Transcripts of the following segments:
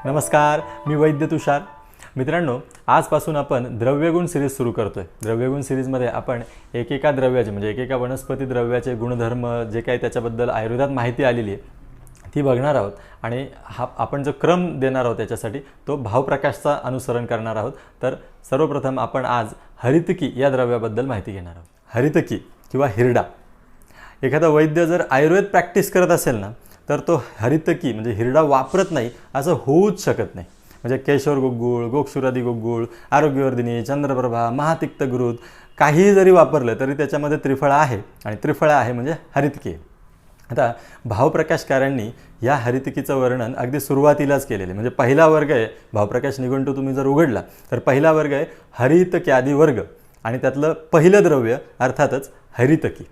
नमस्कार, मी वैद्य तुषार. मित्रांनो, आजपासून आपण द्रव्यगुण सिरीज सुरू करतोय. द्रव्यगुण सिरीजमध्ये आपण एकेका द्रव्याचे म्हणजे एकेका वनस्पती द्रव्याचे गुणधर्म जे काही त्याच्याबद्दल आयुर्वेदात माहिती आलेली आहे ती बघणार आहोत आणि आपण जो क्रम देणार आहोत त्याच्यासाठी तो भावप्रकाशचा अनुसरण करणार आहोत. तर सर्वप्रथम आपण आज हरितकी या द्रव्याबद्दल माहिती घेणार आहोत. हरितकी किंवा हिरडा. एखादा वैद्य जर आयुर्वेद प्रॅक्टिस करत असेल ना तर तो हरितकी म्हणजे हिरडा वापरत नाही असं होऊच शकत नाही. म्हणजे केशर गुग्गुळ, गोक्षुरादी गुग्गुळ, आरोग्यवर्धिनी, चंद्रप्रभा, महातिक्त घृत काहीही जरी वापरलं तरी त्याच्यामध्ये त्रिफळा आहे आणि त्रिफळा आहे म्हणजे हरितकी आहे. आता भावप्रकाशकारांनी या हरितकीचं वर्णन अगदी सुरुवातीलाच केलेले. म्हणजे पहिला वर्ग आहे भावप्रकाश निघंटू तुम्ही जर उघडला तर पहिला वर्ग आहे हरितक्यादी वर्ग आणि त्यातलं पहिलं द्रव्य अर्थातच हरितकी.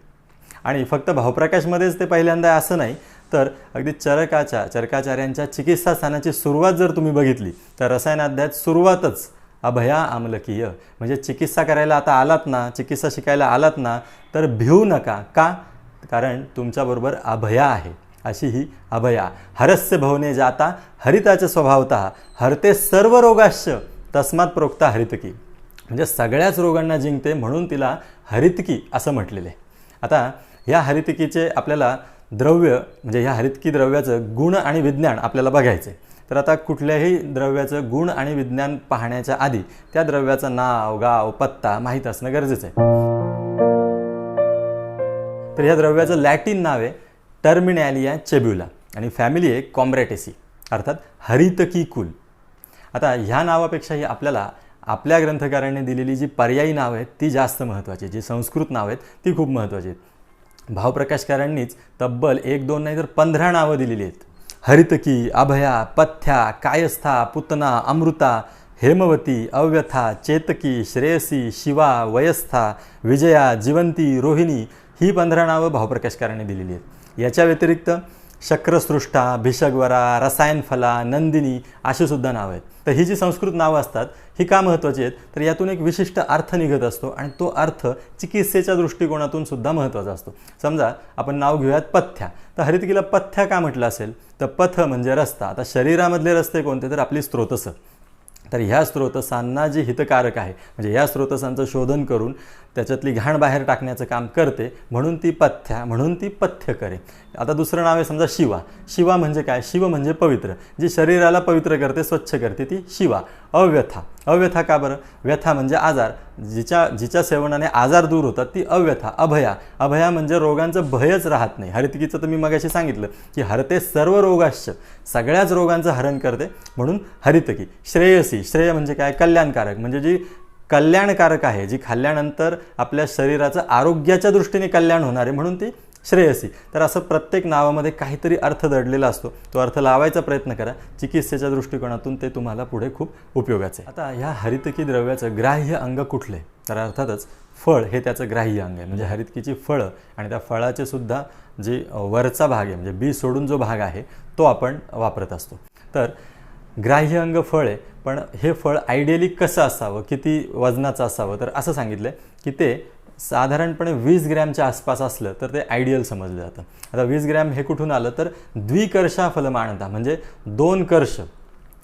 आणि फक्त भावप्रकाशमध्येच ते पहिल्यांदा असं नाही तर अगदी चरकाचार्यांच्या चिकित्सा स्थानाची सुरुवात जर तुम्ही बघितली तर रसायनाध्यायात सुरुवातच अभया आमलकीय म्हणजे चिकित्सा करायला आता आलात ना, चिकित्सा शिकायला आलात ना तर भिवू नका. का? कारण तुमच्याबरोबर अभया आहे. अशी ही अभया. हरस्य भवने जाता हरिताच्या स्वभावतः हरते सर्व रोगाश्च तस्मात् प्रोक्ता हरितकी. म्हणजे सगळ्याच रोगांना जिंकते म्हणून तिला हरितकी असं म्हटलेलं आहे. आता ह्या हरितकीचे आपल्याला द्रव्य म्हणजे ह्या हरितकी द्रव्याचं गुण आणि विज्ञान आपल्याला बघायचं आहे. तर आता कुठल्याही द्रव्याचं गुण आणि विज्ञान पाहण्याच्या आधी त्या द्रव्याचं नाव, गाव, पत्ता माहीत असणं गरजेचं आहे. तर ह्या द्रव्याचं लॅटिन नाव आहे टर्मिनॅलिया चेब्युला आणि फॅमिली आहे कॉम्ब्रॅटेसी अर्थात हरितकी कुल. आता ह्या नावापेक्षाही आपल्याला आपल्या ग्रंथकारांनी दिलेली जी पर्यायी नावं आहेत ती जास्त महत्त्वाची. जी संस्कृत नावं आहेत ती खूप महत्त्वाची आहेत. भावप्रकाशकारांनीच तब्बल 1, 2 नाही तर 15 नावं दिलेली आहेत. हरितकी, अभया, पथ्या, कायस्था, पुतना, अमृता, हेमवती, अव्यथा, चेतकी, श्रेयसी, शिवा, वयस्था, विजया, जीवंती, रोहिणी ही 15 नावं भावप्रकाशकारांनी दिलेली आहेत. याच्या व्यतिरिक्त शक्रसृष्टा, भिषग्वरा, रसायनफला, नंदिनी अशी सुद्धा नावं आहेत. तर ही जी संस्कृत नावं असतात ही का महत्त्वाची आहेत तर यातून एक विशिष्ट अर्थ निघत असतो आणि तो अर्थ चिकित्सेच्या दृष्टिकोनातून सुद्धा महत्त्वाचा असतो. समजा आपण नाव घेऊयात पथ्या. तर हरितकीला पथ्या का म्हटलं असेल तर पथ म्हणजे रस्ता. आता शरीरामधले रस्ते कोणते तर आपली स्रोतसं. तर ह्या स्रोतसांना जी हितकारक आहे म्हणजे ह्या स्रोतसांचं शोधन करून त्याच्यातली घाण बाहेर टाकण्याचं काम करते म्हणून ती पथ्या म्हणून ती पथ्य करे. आता दुसरं नाव आहे समजा शिवा. शिवा म्हणजे काय? शिव म्हणजे पवित्र. जी शरीराला पवित्र करते, स्वच्छ करते ती शिवा. अव्यथा. अव्यथा का बरं? व्यथा म्हणजे आजार. जिच्या सेवनाने आजार दूर होतात ती अव्यथा. अभया. अभया म्हणजे रोगांचं भयच राहत नाही. हरितकीचं तर मी मगाशी सांगितलं की हरते सर्व रोगाश्च सगळ्याच रोगांचं हरण करते म्हणून हरितकी. श्रेयसी. श्रेय म्हणजे काय? कल्याणकारक. म्हणजे जी कल्याणकारक आहे, जी खाल्ल्यानंतर आपल्या शरीराचं आरोग्याच्या दृष्टीने कल्याण होणार आहे म्हणून ती श्रेयसी. तर असं प्रत्येक नावामध्ये काहीतरी अर्थ दडलेला असतो. तो अर्थ लावायचा प्रयत्न करा. चिकित्सेच्या दृष्टिकोनातून ते तुम्हाला पुढे खूप उपयोगाचं आहे. आता ह्या हरितकी द्रव्याचं ग्राह्य अंग कुठले तर अर्थातच फळ हे त्याचं ग्राह्य अंग आहे. म्हणजे हरितकीची फळं आणि त्या फळाचे सुद्धा जे वरचा भाग आहे म्हणजे बी सोडून जो भाग आहे तो आपण वापरत असतो. तर ग्राह्य अंग फळ आहे पण हे फळ आयडियली कसं असावं, किती वजनाचं असावं तर असं सांगितलं की ते साधारणपणे 20 ग्रॅमच्या आसपास असलं तर ते आयडियल समजलं जातं. आता 20 ग्रॅम हे कुठून आलं तर द्विकर्षा फलमानता म्हणजे 2 कर्ष.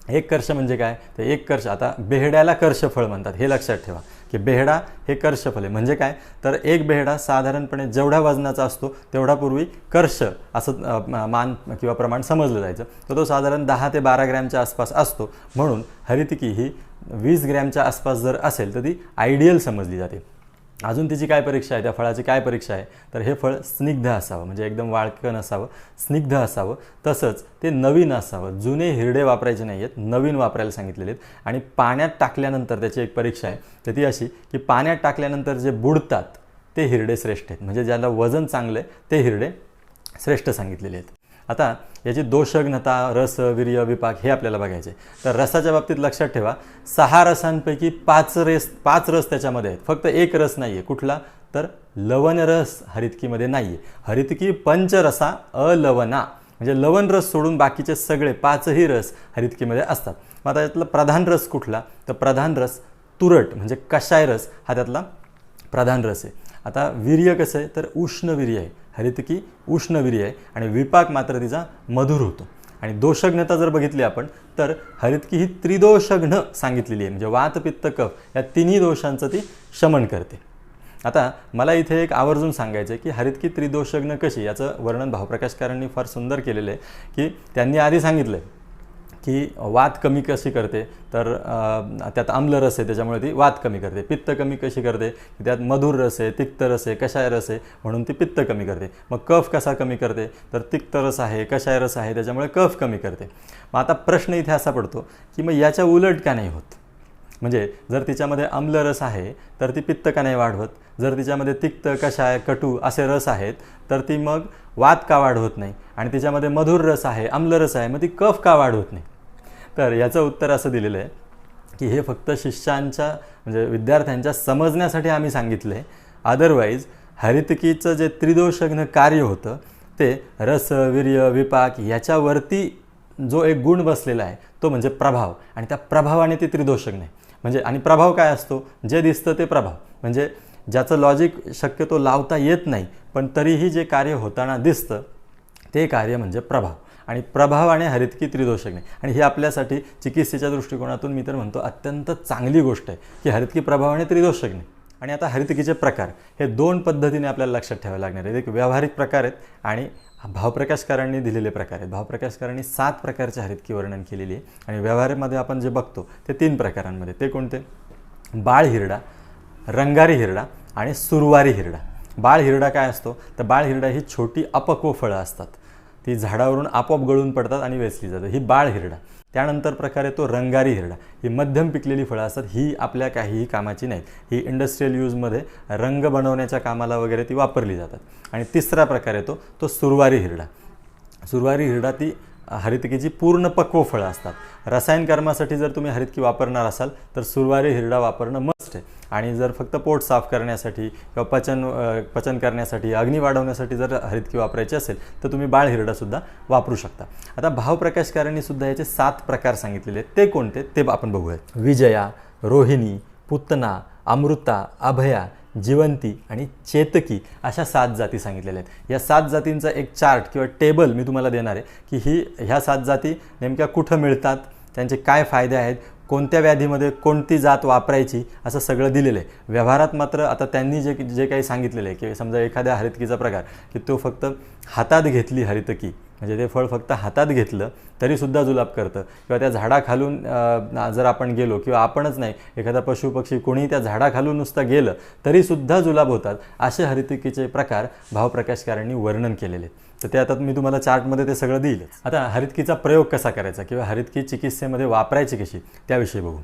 एक कर्ष म्हणजे काय? तर एक कर्ष. आता बेहड्याला कर्षफळ म्हणतात हे लक्षात ठेवा की बेहडा हे कर्षफळ आहे. म्हणजे काय तर एक बेहडा साधारणपणे जेवढ्या वजनाचा असतो तेवढा पूर्वी कर्ष असं मान किंवा प्रमाण समजलं जायचं. तर तो साधारण 10 ते 12 ग्रॅमच्या आसपास असतो. म्हणून हरितकी ही 20 ग्रॅमच्या आसपास जर असेल तर ती आयडियल समजली जाते. अजून तिची काय परीक्षा आहे? त्या फळाची काय परीक्षा आहे तर हे फळ स्निग्ध असावं म्हणजे एकदम वाळकं नसावं, स्निग्ध असावं. तसंच ते नवीन असावं. जुने हिरडे वापरायचे नाही आहेत, नवीन वापरायला सांगितलेले आहेत. आणि पाण्यात टाकल्यानंतर त्याची एक परीक्षा आहे तर ती अशी की पाण्यात टाकल्यानंतर जे बुडतात ते हिरडे श्रेष्ठ आहेत. म्हणजे ज्याला वजन चांगलं आहे ते हिरडे श्रेष्ठ सांगितलेले आहेत. आता याची दोषघ्नता, रस, वीर्य, विपाक हे आपल्याला बघायचे. तर रसाच्या बाबतीत लक्षात ठेवा 6 रसांपैकी 5 रस त्याच्यामध्ये आहेत. फक्त एक रस नाही आहे. कुठला तर लवण रस हरितकीमध्ये नाही आहे. हरितकी पंचरसा अलवना म्हणजे लवण रस सोडून बाकीचे सगळे 5ही रस हरितकीमध्ये असतात. मग आता यातला प्रधान रस कुठला तर प्रधान रस तुरट म्हणजे कषाय रस हा त्यातला प्रधान रस आहे. आता वीर्य कसं आहे तर उष्णवीर्य आहे. हरितकी उष्णवीर्य आहे आणि विपाक मात्र तिचा मधुर होतो. आणि दोषघ्नता जर बघितली आपण तर हरितकी ही त्रिदोषघ्न सांगितलेली आहे, म्हणजे वात पित्त कफ या तिन्ही दोषांचं ती शमन करते. आता मला इथे एक आवर्जून सांगायचं आहे की हरितकी त्रिदोषघ्न कशी, याचं वर्णन भावप्रकाशकारांनी फार सुंदर केलेलं आहे. की त्यांनी आधी सांगितलं आहे की वात कमी कशी करते, तर त्यात आम्ल रस आहे त्याच्यामुळे ती वात कमी करते. पित्त कमी कशी करते, त्यात मधुर रस आहे, तिक्त रस आहे, कषाय रस आहे म्हणून ती पित्त कमी करते. मग कफ कसा कमी करते, तर तिक्त रस आहे, कषाय रस आहे त्याच्यामुळे कफ कमी करते. मग आता प्रश्न इथे असा पडतो की मग याच्या उलट का नाही होत, म्हणजे जर तिच्यामध्ये आम्ल रस आहे तर ती पित्त का नाही वाढवत, जर तिच्यामध्ये तिक्त कषाय कटू असे रस आहेत तर ती मग वात का वाढवत नाही, आणि तिच्यामध्ये मधुर रस आहे, आम्ल रस आहे, मग ती कफ का वाढवत नाही. तर याचं उत्तर असं दिलेलं आहे की हे फक्त शिष्यांच्या म्हणजे विद्यार्थ्यांच्या समजण्यासाठी आम्ही सांगितलं आहे. अदरवाईज हरितकीचं जे त्रिदोषघ्न कार्य होतं ते रस वीर्य विपाक याच्यावरती जो एक गुण बसलेला आहे तो म्हणजे प्रभाव, आणि त्या प्रभावाने ते त्रिदोषघ्न आहे. म्हणजे आणि प्रभाव काय असतो, जे दिसतं ते प्रभाव, म्हणजे ज्याचं लॉजिक शक्यतो लावता येत नाही पण तरीही जे कार्य होताना दिसतं ते कार्य म्हणजे प्रभाव. आणि प्रभावाने हरितकी त्रिदोषघ्ने, आणि हे आपल्यासाठी चिकित्सेच्या दृष्टिकोनातून मी तर म्हणतो अत्यंत चांगली गोष्ट आहे की हरितकी प्रभावाने त्रिदोषघ्ने. आणि आता हरितकीचे प्रकार हे दोन पद्धतीने आपल्याला लक्षात ठेवावे लागणार आहेत. एक व्यावहारिक प्रकार आहेत आणि भावप्रकाशकारांनी दिलेले प्रकार आहेत. भावप्रकाशकारांनी 7 प्रकारचे हरितकी वर्णन केलेली आहे आणि व्यवहारामध्ये आपण जे बघतो ते 3 प्रकारांमध्ये. ते कोणते, बाळ हिरडा, रंगारी हिरडा आणि सुरवारी हिरडा. बाळ हिरडा काय असतो, तर बाळ हिरडा ही छोटी अपक्व फळं असतात, ती झाडावरून आपोआप गळून पडतात आणि वेचली जातात, ही बाळ हिरडा. त्यानंतर प्रकार येतो रंगारी हिरडा, ही मध्यम पिकलेली फळं असतात, ही आपल्या काहीही कामाची नाहीत, ही इंडस्ट्रियल यूजमध्ये रंग बनवण्याच्या कामाला वगैरे ती वापरली जातात. आणि तिसरा प्रकार येतो तो सुरवारी हिरडा. सुरवारी हिरडा ती हरितकीची पूर्ण पक्व फळं असतात. रसायन कर्मासाठी जर तुम्ही हरितकी वापरणार असाल तर सुरवारी हिरडा वापरणं मस्ट आहे. आणि जर फक्त पोट साफ करण्यासाठी किंवा पचन करण्यासाठी, अग्नी वाढवण्यासाठी जर हरितकी वापरायची असेल तर तुम्ही बाळ हिरडासुद्धा वापरू शकता. आता भावप्रकाशकारांनी सुद्धा याचे 7 प्रकार सांगितलेले आहेत. ते कोणते ते आपण बघूयात. विजया, रोहिणी, पुतना, अमृता, अभया, जिवंती आणि चेतकी अशा 7 जाती सांगितलेल्या आहेत. या 7 जातींचा एक चार्ट किंवा टेबल मी तुम्हाला देणार आहे की ह्या 7 जाती नेमक्या कुठं मिळतात, त्यांचे काय फायदे आहेत, कोणत्या व्याधीमध्ये कोणती जात वापरायची, असं सगळं दिलेलं आहे. व्यवहारात मात्र आता त्यांनी जे काही सांगितलेलं आहे की समजा एखाद्या हरितकीचा प्रकार की तो फक्त हातात घेतली हरितकी, म्हणजे ते फळ फक्त हातात घेतलं तरीसुद्धा जुलाब करतं, किंवा त्या झाडाखालून जर आपण गेलो किंवा आपणच नाही एखादा पशुपक्षी कोणी त्या झाडाखालून नुसतं गेलं तरीसुद्धा जुलाब होतात, असे हरितकीचे प्रकार भावप्रकाशकारांनी वर्णन केलेले आहेत. तर ते आता मी तुम्हाला चार्टमध्ये ते सगळं देईल. आता हरितकीचा प्रयोग कसा करायचा किंवा हरितकी चिकित्सेमध्ये वापरायची कशी त्याविषयी बघू.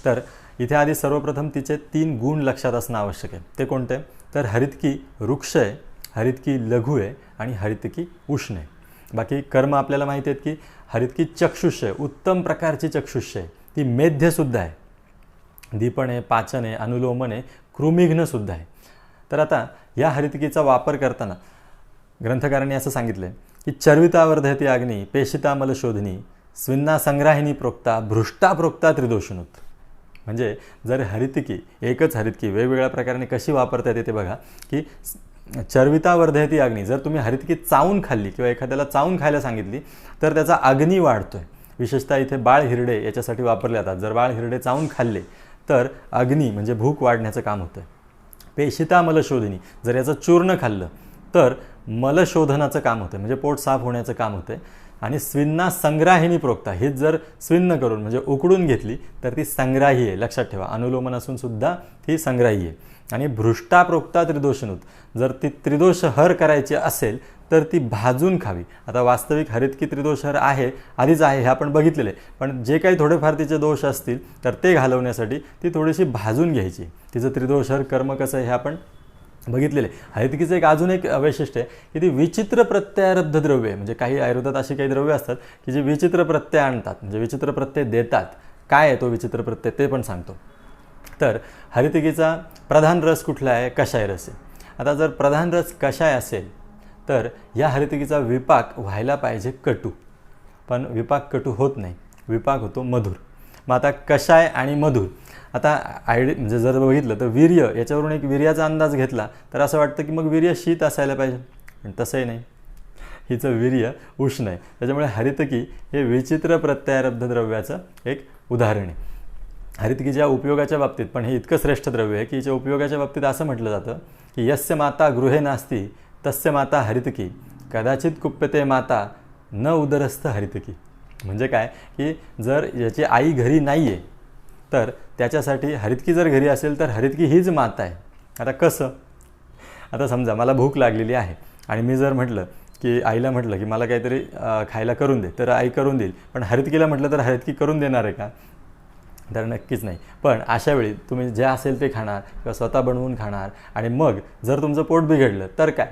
तर इथे आधी सर्वप्रथम तिचे 3 गुण लक्षात असणं आवश्यक आहे. ते कोणते, तर हरितकी वृक्ष आहे, हरितकी लघु आहे आणि हरितकी उष्ण आहे. बाकी कर्म आपल्याला माहिती आहेत की हरितकी चक्षुष्य आहे, उत्तम प्रकारची चक्षुष्य आहे, ती मेध्यसुद्धा आहे, दीपण आहे, पाचन आहे, अनुलोमन आहे, कृमिघ्नसुद्धा आहे. तर आता या हरितकीचा वापर करताना ग्रंथकारांनी असं सांगितलं आहे की चर्विता वर्धयती अग्नी, पेशिता मलशोधनी, स्विन्ना संग्राहिनी प्रोक्ता, भृष्टा प्रोक्ता त्रिदोषणुत. म्हणजे जर हरितकी एकच हरितकी वेगवेगळ्या प्रकाराने कशी वापरता येते ते बघा की चर्विता वर्धयती अग्नी, जर तुम्ही हरितकी चावून खाल्ली किंवा एखाद्याला चावून खायला सांगितली तर त्याचा अग्नी वाढतो आहे. विशेषतः इथे बाळ हिरडे याच्यासाठी वापरले जातात. जर बाळ हिरडे चावून खाल्ले तर अग्नी म्हणजे भूक वाढण्याचं काम होतं. पेशिता मलशोधनी, जर याचं चूर्ण खाल्लं तर मलशोधनाचं काम होतं, म्हणजे पोट साफ होण्याचं काम होतं. आणि स्विन्ना संग्राहिनी प्रोक्ता, हे जर स्विन्न करून म्हणजे उकडून घेतली तर ती संग्राही आहे, लक्षात ठेवा, अनुलोमन असून सुद्धा ती संग्राही आहे. आणि भृष्टा प्रोक्ता त्रिदोषणुत, जर ती त्रिदोषहर करायची असेल तर ती भाजून खावी. आता वास्तविक हरितकी त्रिदोषहर आहे, आधीच आहे, हे आपण बघितलेलं आहे, पण जे काही थोडेफार तिचे दोष असतील तर ते घालवण्यासाठी ती थोडीशी भाजून घ्यायची. तिचं त्रिदोषहर कर्म कसं आहे हे आपण बघितलेले. हरितकीचं एक अजून एक वैशिष्ट्य आहे की ती विचित्र प्रत्ययारब्ध द्रव्य आहे. म्हणजे काही आयुर्वेदात अशी काही द्रव्य असतात की जे विचित्र प्रत्यय आणतात, म्हणजे विचित्र प्रत्यय देतात. काय आहे तो विचित्र प्रत्यय ते पण सांगतो. तर हरितकीचा प्रधान रस कुठला आहे, कषाय रस आहे. आता जर प्रधान रस कषाय असेल तर या हरितकीचा विपाक व्हायला पाहिजे कटू, पण विपाक कटू होत नाही, विपाक होतो मधुर. मग आता कषाय आणि मधुर, आता म्हणजे जर बघितलं तर वीर्य, याच्यावरून एक वीर्याचा अंदाज घेतला तर असं वाटतं की मग वीर्य शीत असायला पाहिजे, पण तसंही नाही. हिचं वीर्य उष्ण आहे. त्याच्यामुळे हरितकी हे विचित्र प्रत्ययारब्ध द्रव्याचं एक उदाहरण आहे. हरितकीच्या उपयोगाच्या बाबतीत पण हे इतकं श्रेष्ठ द्रव्य आहे की हिच्या उपयोगाच्या बाबतीत असं म्हटलं जातं की यस्य माता गृहे नास्ती तस्य माता हरितकी कदाचित कुप्यते माता न उदरस्थ हरितकी. म्हणजे काय की जर याची आई घरी नाही आहे तर त्याच्यासाठी हरितकी जर घरी असेल तर हरितकी हीच माता आहे. आता कसं? आता समजा मला भूक लागलेली आहे आणि मी जर म्हटलं की आईला म्हटलं की मला काहीतरी खायला करून दे तर आई करून देईल, पण हरितकीला म्हटलं तर हरितकी करून देणार आहे का? तर नक्कीच नाही. पण अशा वेळी तुम्ही जे असेल ते खाणार किंवा स्वतः बनवून खाणार आणि मग जर तुमचं पोट बिघडलं तर काय?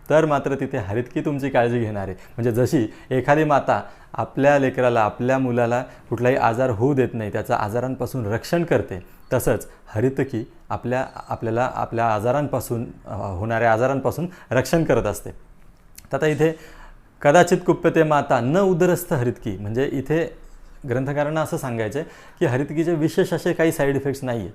तर मात्र तिथे हरितकी तुमची काळजी घेणार आहे. म्हणजे जशी एखादी माता आपल्या लेकराला आपल्या मुलाला कुठलाही आजार होऊ देत नाही, त्याचं आजारांपासून रक्षण करते, तसंच हरितकी आपल्याला आपल्या आजारांपासून होणाऱ्या आजारांपासून रक्षण करत असते. तर आता इथे कदाचित कुप्यते माता न उदरस्थ हरितकी म्हणजे इथे ग्रंथकारांना असं सांगायचं आहे की हरितकीचे विशेष असे काही साईड इफेक्ट्स नाही आहेत.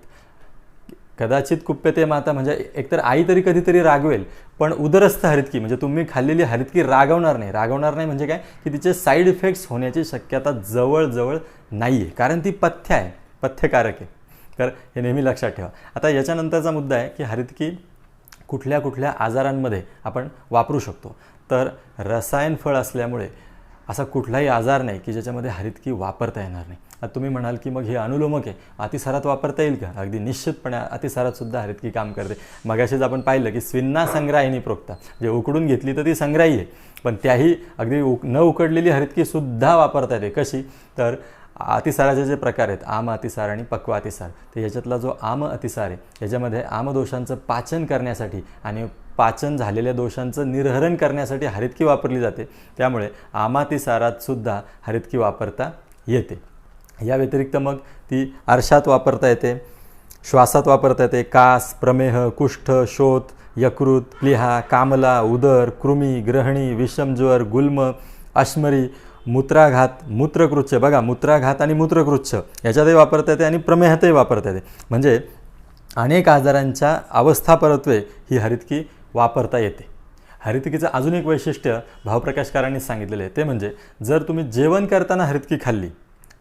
कदाचित कुप्यते माता म्हणजे एकतर आई तरी कधीतरी रागवेल, पण उदरस्थ हरितकी म्हणजे तुम्ही खाल्लेली हरितकी रागवणार नाही म्हणजे काय की तिचे साईड इफेक्ट्स होण्याची शक्यता जवळजवळ नाही आहे, कारण ती पथ्य आहे, पथ्यकारक आहे. तर हे नेहमी लक्षात ठेवा. आता याच्यानंतरचा मुद्दा आहे की हरितकी कुठल्या कुठल्या आजारांमध्ये आपण वापरू शकतो. तर रसायन फळ असल्यामुळे असा कुठलाही आजार नाही की ज्याच्यामध्ये हरितकी वापरता येणार नाही. आता तुम्ही म्हणाल की मग हे अनुलोमक आहे, अतिसारात वापरता येईल का? अगदी निश्चितपणे अतिसारातसुद्धा हरितकी काम करते. मगाशीच आपण पाहिलं की स्विन्ना संग्राहिनी प्रोक्ता, जे उकडून घेतली तर ती संग्राही आहे, पण त्याही अगदी न उकडलेली हरितकीसुद्धा वापरता येते. कशी? तर अतिसाराचे जे प्रकार आहेत आम अतिसार आणि पक्व अतिसार, तर याच्यातला जो आम अतिसार आहे याच्यामध्ये आमदोषांचं पाचन करण्यासाठी आणि पाचन झालेल्या दोषांचं निर्हरण करण्यासाठी हरितकी वापरली जाते. त्यामुळे आमातिसारातसुद्धा हरितकी वापरता येते. या व्यतिरिक्त मग ती अर्शात वापरता येते, श्वासात वापरता येते. कास, प्रमेह, कुष्ठ, शोथ, यकृत, प्लीहा, कामला, उदर, कृमी, ग्रहणी, विषमज्वर, गुल्म, अश्मरी, मूत्राघात, मूत्रकृच्छ. बघा, मूत्राघात आणि मूत्रकृच्छ याच्यातही वापरता येते आणि प्रमेहातही वापरता येते. म्हणजे अनेक आजारांच्या अवस्थापरत्वे ही हरितकी वापरता येते. हरितकीचं अजून एक वैशिष्ट्य भावप्रकाशकारांनी सांगितलेलं आहे, ते म्हणजे जर तुम्ही जेवण करताना हरितकी खाल्ली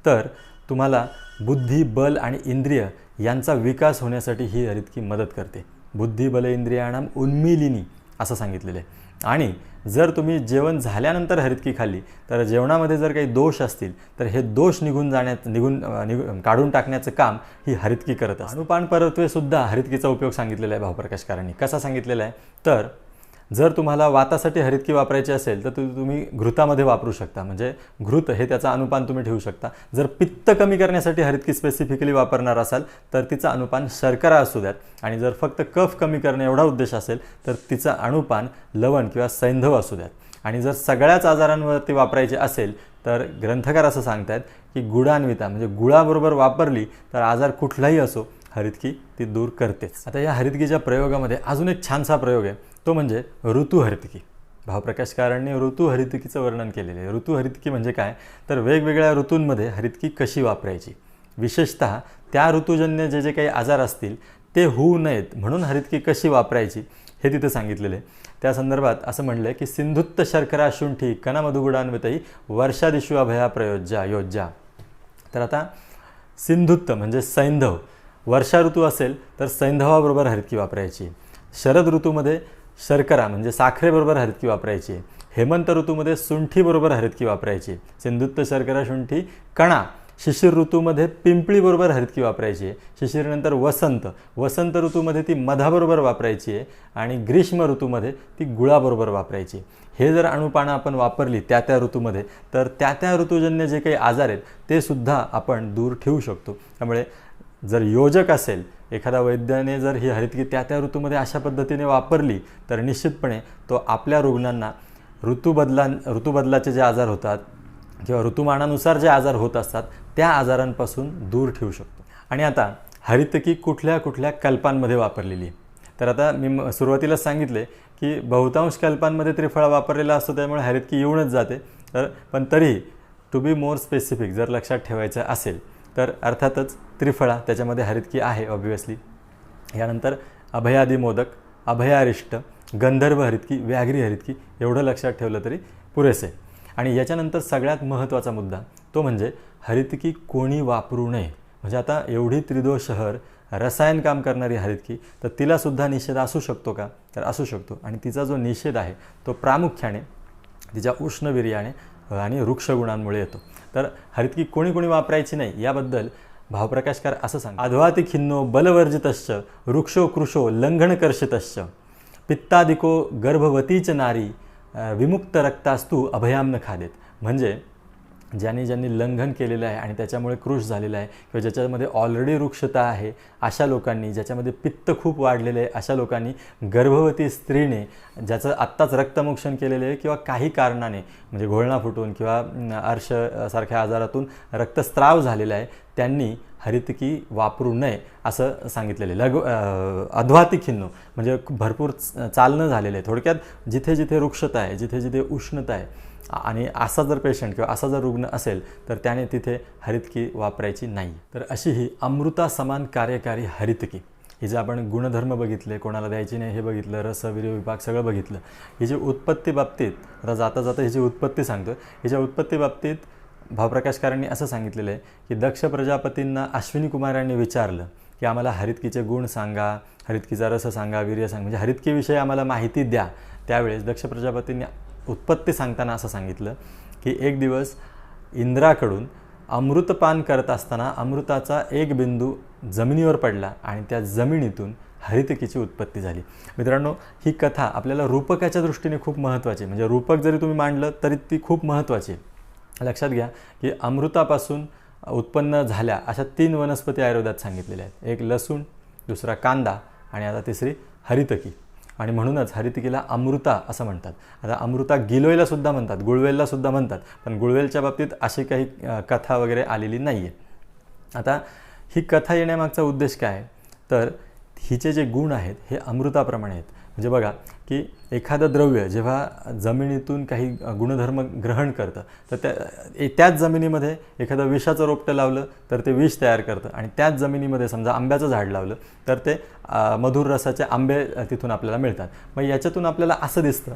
तर तुम्हाला बुद्धी, बल आणि इंद्रिय यांचा विकास होण्यासाठी ही हरितकी मदत करते. बुद्धी बल इंद्रियाणाम उन्मीलिनी असं सांगितलेलं आहे. आणि जर तुम्ही जेवण झाल्यानंतर हरितकी खाल्ली तर जेवणामध्ये जर काही दोष असतील तर हे दोष काढून टाकण्याचं काम ही हरितकी करत असते. अनुपान परत्वेसुद्धा हरितकीचा उपयोग सांगितलेला आहे भावप्रकाशकारांनी. कसा सांगितलेला आहे? तर जर तुम्हाला वातासाठी हरितकी वापरायची असेल तर तुम्ही घृतामध्ये वापरू शकता. म्हणजे घृत हे त्याचा अनुपान तुम्ही ठेवू शकता. जर पित्त कमी करण्यासाठी हरितकी स्पेसिफिकली वापरणार असाल तर तिचा अनुपान शर्करा असू द्यात. आणि जर फक्त कफ कमी करणे एवढा उद्देश असेल तर तिचं अनुपान लवण किंवा सैंधव असू द्यात. आणि जर सगळ्याच आजारांवरती वापरायचे असेल तर ग्रंथकार असं सांगतात की गुळान्विता म्हणजे गुळाबरोबर वापरली तर आजार कुठलाही असो हरितकी ती दूर करतेच. आता या हरितकीच्या प्रयोगामध्ये अजून एक छानसा प्रयोग आहे, तो म्हणजे ऋतुहरितकी. भावप्रकाशकारांनी ऋतुहरितकीचं वर्णन केलेलं आहे. ऋतुहरितकी म्हणजे काय? तर वेगवेगळ्या ऋतूंमध्ये हरितकी कशी वापरायची, विशेषतः त्या ऋतूजन्य जे काही आजार असतील ते होऊ नयेत म्हणून हरितकी कशी वापरायची हे तिथे सांगितलेलं आहे. त्या संदर्भात असं म्हणलं आहे की सिंधुत्त शर्करा शुंठी कणमधुगुडान्वितही वर्षादिशु अभया प्रयोज्या योज्या. तर आता सिंधुत्त म्हणजे सैंधव, वर्षा ऋतू असेल तर सैंधवाबरोबर हरितकी वापरायची. शरद ऋतूमध्ये शर्करा म्हणजे साखरेबरोबर हरितकी वापरायची. हेमंत ऋतूमध्ये सुंठीबरोबर हरितकी वापरायची. सिंधुत्त शर्करा शुंठी कणा. शिशिर ऋतूमध्ये पिंपळीबरोबर हरितकी वापरायची आहे. शिशिरनंतर वसंत ऋतूमध्ये ती मधाबरोबर वापरायची आहे. आणि ग्रीष्म ऋतूमध्ये ती गुळाबरोबर वापरायची. हे जर अणुपानं आपण वापरली त्या ऋतूमध्ये तर त्या ऋतूजन्य जे काही आजार आहेत ते सुद्धा आपण दूर ठेवू शकतो. त्यामुळे जर योजक असेल एखादा वैद्याने जर ही हरितकी त्या ऋतूमध्ये अशा पद्धतीने वापरली तर निश्चितपणे तो आपल्या रुग्णांना ऋतूबदलाचे जे आजार होतात किंवा ऋतुमानानुसार जे आजार होत असतात त्या आजारांपासून दूर ठेवू शकतो. आणि आता हरितकी कुठल्या कुठल्या कल्पांमध्ये वापरलेली आहे? तर आता मी सुरुवातीलाच सांगितले की बहुतांश कल्पांमध्ये त्रिफळा वापरलेला असतो, त्यामुळे हरितकी येऊनच जाते. पण तरी टू बी मोर स्पेसिफिक जर लक्षात ठेवायचं असेल तर अर्थातच त्रिफळा त्याच्यामध्ये हरितकी आहे ऑब्व्हियसली. यानंतर अभयादी मोदक, अभयारिष्ट, गंधर्व हरितकी, व्याघ्री हरितकी एवढं लक्षात ठेवलं तरी पुरेसे. आणि याच्यानंतर सगळ्यात महत्त्वाचा मुद्दा तो म्हणजे हरितकी कोणी वापरू नये. म्हणजे आता एवढी त्रिदोष शहर रसायन काम करणारी हरितकी, तर तिलासुद्धा निषेध असू शकतो का? तर असू शकतो. आणि तिचा जो निषेध आहे तो प्रामुख्याने तिच्या उष्णवीर्याने आणि वृक्षगुणांमुळे येतो. तर हरितकी कोणी कोणी वापरायची नाही याबद्दल भावप्रकाशकार असं सांगतात, अध्वाति खिन्नो बलवर्जितश्च वृक्षो कृशो लंघनकर्षितश्च पित्तादिको गर्भवतीच नारी विमुक्त रक्तास्तू अभयाम न खादेत. म्हणजे ज्यांनी लंघन केलेलं आहे आणि त्याच्यामुळे कृश झालेला आहे किंवा ज्याच्यामध्ये ऑलरेडी वृक्षता आहे अशा लोकांनी, ज्याच्यामध्ये पित्त खूप वाढलेलं आहे अशा लोकांनी, गर्भवती स्त्रीने ज्याचं आत्ताच रक्तमोक्षण केलेलं आहे किंवा काही कारणाने म्हणजे घोळणा फुटून किंवा अर्श सारख्या आजारातून रक्तस्राव झालेला आहे, त्यांनी हरितकी वापरू नये असं सांगितलेलं आहे. अध्वाति खिन्नो म्हणजे भरपूर चालणं झालेलं आहे. थोडक्यात जिथे जिथे वृक्षता आहे, जिथे जिथे उष्णता आहे आणि असा जर पेशंट किंवा असा जर रुग्ण असेल तर त्याने तिथे हरितकी वापरायची नाही. तर अशी ही अमृता समान कार्यकारी हरितकी, हिचे आपण गुणधर्म बघितले, कोणाला द्यायची नाही हे बघितलं, रस वीर्य विभाग सगळं बघितलं. हिची उत्पत्ती बाबतीत आता जाता जाता हिची उत्पत्ती सांगतो. हिच्या उत्पत्ती बाबतीत भावप्रकाशकारांनी असं सांगितलेलं आहे की दक्ष प्रजापतींना अश्विनी कुमारांनी विचारलं की आम्हाला हरितकीचे गुण सांगा, हरितकीचा रस सांगा, वीर्य सांगा, म्हणजे हरितकीविषयी आम्हाला माहिती द्या. त्यावेळेस दक्ष प्रजापतींनी उत्पत्ती सांगताना असं सांगितलं की एक दिवस इंद्राकडून अमृतपान करत असताना अमृताचा एक बिंदू जमिनीवर पडला आणि त्या जमिनीतून हरितकीची उत्पत्ती झाली. मित्रांनो, ही कथा आपल्याला रूपकाच्या दृष्टीने खूप महत्त्वाची, म्हणजे रूपक जरी तुम्ही मांडलं तरी ती खूप महत्त्वाची. लक्षात घ्या की अमृतापासून उत्पन्न झाल्या अशा 3 वनस्पती आयुर्वेदात सांगितलेल्या आहेत. एक लसूण, दुसरा कांदा आणि आता तिसरी हरितकी. आणि म्हणूनच हरितकीला अमृता असं म्हणतात. आता अमृता गिलोयला सुद्धा म्हणतात, गुळवेलला सुद्धा म्हणतात, पण गुळवेलच्या बाबतीत अशी काही कथा वगैरे आलेली नाही आहे. आता ही कथा येण्यामागचा उद्देश काय आहे, तर हिचे जे गुण आहेत हे अमृताप्रमाणे आहेत. म्हणजे बघा की एखादं द्रव्य जेव्हा जमिनीतून काही गुणधर्म ग्रहण करतं तर त्याच जमिनीमध्ये एखादं विषाचं रोपटं लावलं तर ते विष तयार करतं. आणि त्याच जमिनीमध्ये समजा आंब्याचं झाड लावलं तर ते मधुर रसाचे आंबे तिथून आपल्याला मिळतात. मग याच्यातून आपल्याला असं दिसतं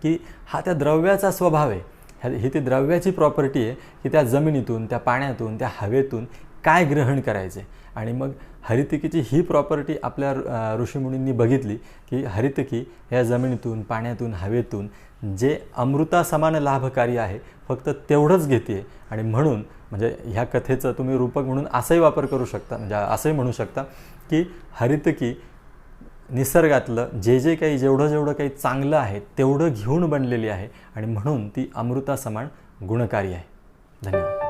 की हा त्या द्रव्याचा स्वभाव आहे, ही ती द्रव्याची प्रॉपर्टी आहे की त्या जमिनीतून, त्या पाण्यातून, त्या हवेतून काय ग्रहण करायचे. आणि मग हरितकीची ही प्रॉपर्टी आपल्या ऋषीमुनींनी बघितली की हरितकी या जमिनीतून, पाण्यातून, हवेतून जे अमृता समान लाभकारी आहे फक्त तेवढंच घेते. आणि म्हणून म्हणजे ह्या कथेचं तुम्ही रूपक म्हणून असंही वापर करू शकता, म्हणजे असंही म्हणू शकता की हरितकी निसर्गातलं जे काही जेवढं काही चांगलं आहे तेवढं घेऊन बनलेली आहे आणि म्हणून ती अमृता समान गुणकारी आहे. धन्यवाद.